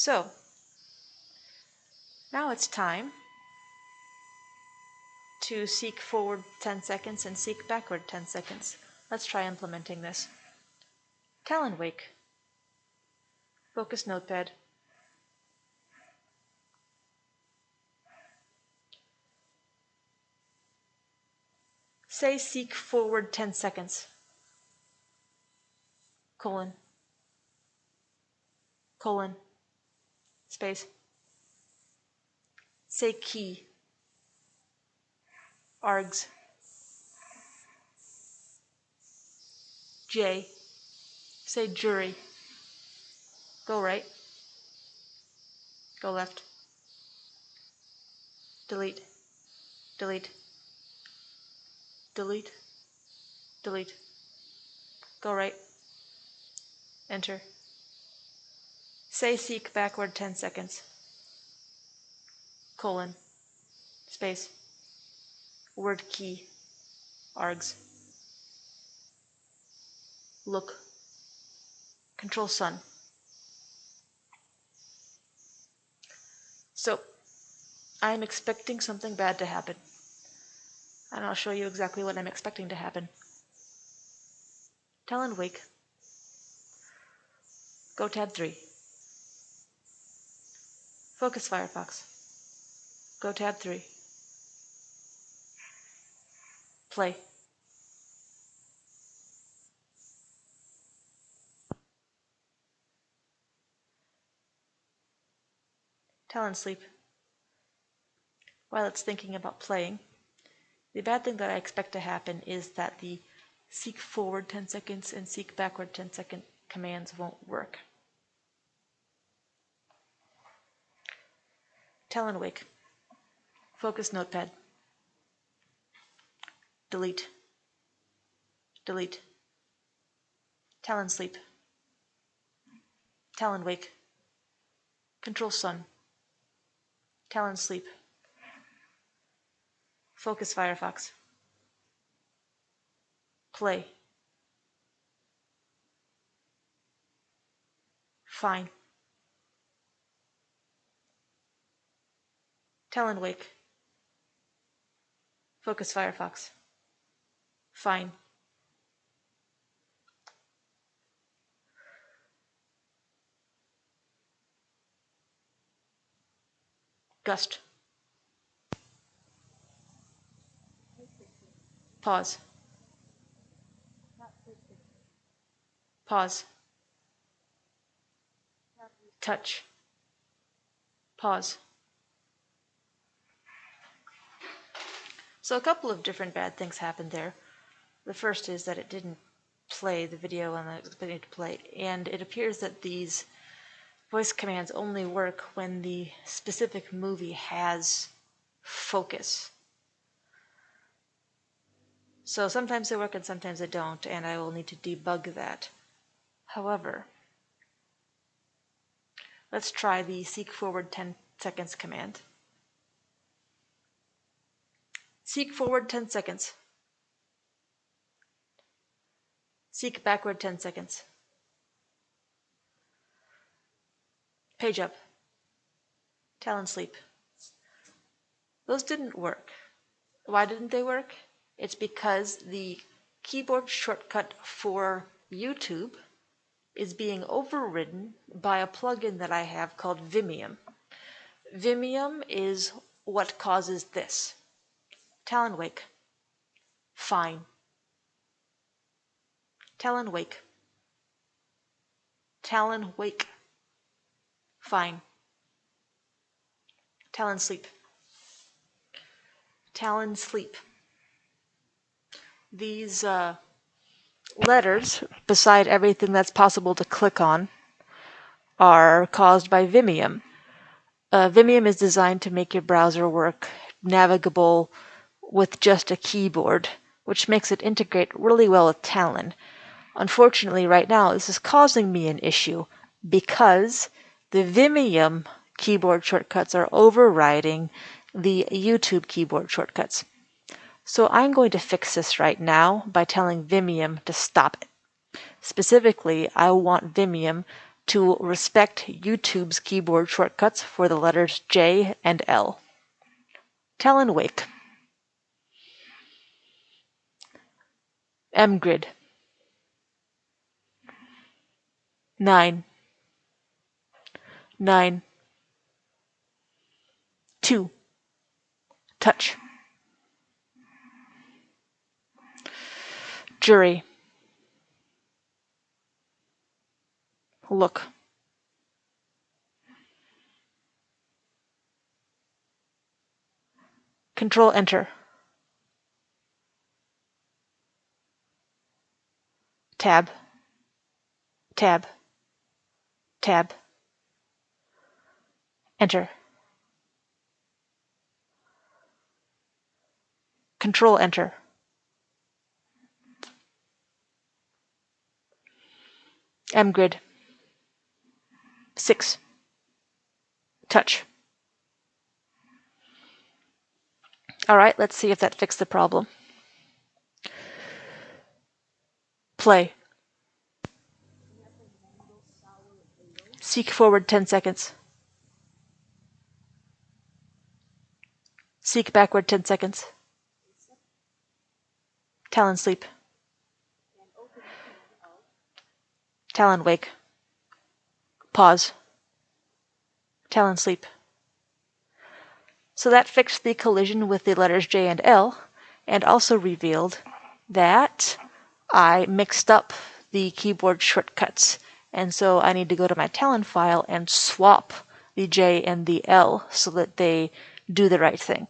So, now it's time to seek forward 10 seconds and seek backward 10 seconds. Let's try implementing this. Talon wake. Focus notepad. Say seek forward 10 seconds. Colon. Colon. Space. Say key. Args. J. Say jury. Go right. Go left. Delete. Delete. Delete. Delete. Go right. Enter. Say seek backward 10 seconds. Colon. Space. Word key. Args. Look. Control sun. So, I'm expecting something bad to happen. And I'll show you exactly what I'm expecting to happen. Talon wake. Go tab 3. Focus Firefox. Go tab 3. Play. Talon sleep. While it's thinking about playing, the bad thing that I expect to happen is that the seek forward 10 seconds and seek backward 10 second commands won't work. Talon wake. Focus notepad. Delete. Delete. Talon sleep. Talon wake. Control sun. Talon sleep. Focus Firefox. Play. Fine. Talon wake. Focus Firefox. Fine. Gust. Pause. Pause. Touch. Pause. So a couple of different bad things happened there. The first is that it didn't play the video when I was expecting it to play, and it appears that these voice commands only work when the specific movie has focus. So sometimes they work and sometimes they don't, and I will need to debug that. However, let's try the seek forward 10 seconds command. Seek forward 10 seconds. Seek backward 10 seconds. Page up. Talon sleep. Those didn't work. Why didn't they work? It's because the keyboard shortcut for YouTube is being overridden by a plugin that I have called Vimium. Vimium is what causes this. Talon wake. Fine. Talon wake. Talon wake. Fine. Talon sleep. Talon sleep. These letters, beside everything that's possible to click on, are caused by Vimium. Vimium is designed to make your browser work navigable with just a keyboard, which makes it integrate really well with Talon. Unfortunately, right now, this is causing me an issue because the Vimium keyboard shortcuts are overriding the YouTube keyboard shortcuts. So I'm going to fix this right now by telling Vimium to stop it. Specifically, I want Vimium to respect YouTube's keyboard shortcuts for the letters J and L. Talon Wake. mgrid. 9. 9. 2. Touch. Jury. Look. Control Enter. Tab. Tab. Tab. Enter. Control Enter. mgrid. 6. Touch. Alright, let's see if that fixed the problem. Play. Seek forward 10 seconds. Seek backward 10 seconds. Talon sleep. Talon wake. Pause. Talon sleep. So that fixed the collision with the letters J and L, and also revealed that I mixed up the keyboard shortcuts. And so I need to go to my Talon file and swap the J and the L so that they do the right thing.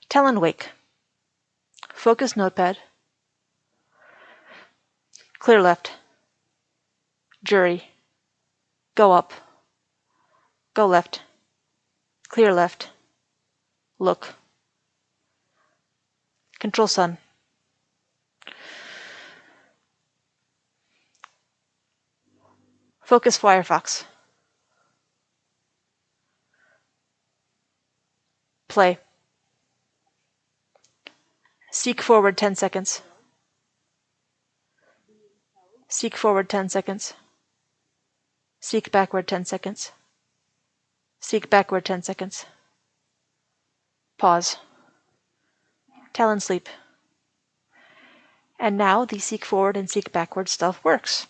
Talon wake. Focus notepad. Clear left. Jury. Go up. Go left. Clear left. Look. Control Sun. Focus Firefox. Play. Seek forward 10 seconds. Seek forward 10 seconds. Seek backward 10 seconds. Seek backward 10 seconds. Pause. Talon sleep. And now the seek forward and seek backward stuff works.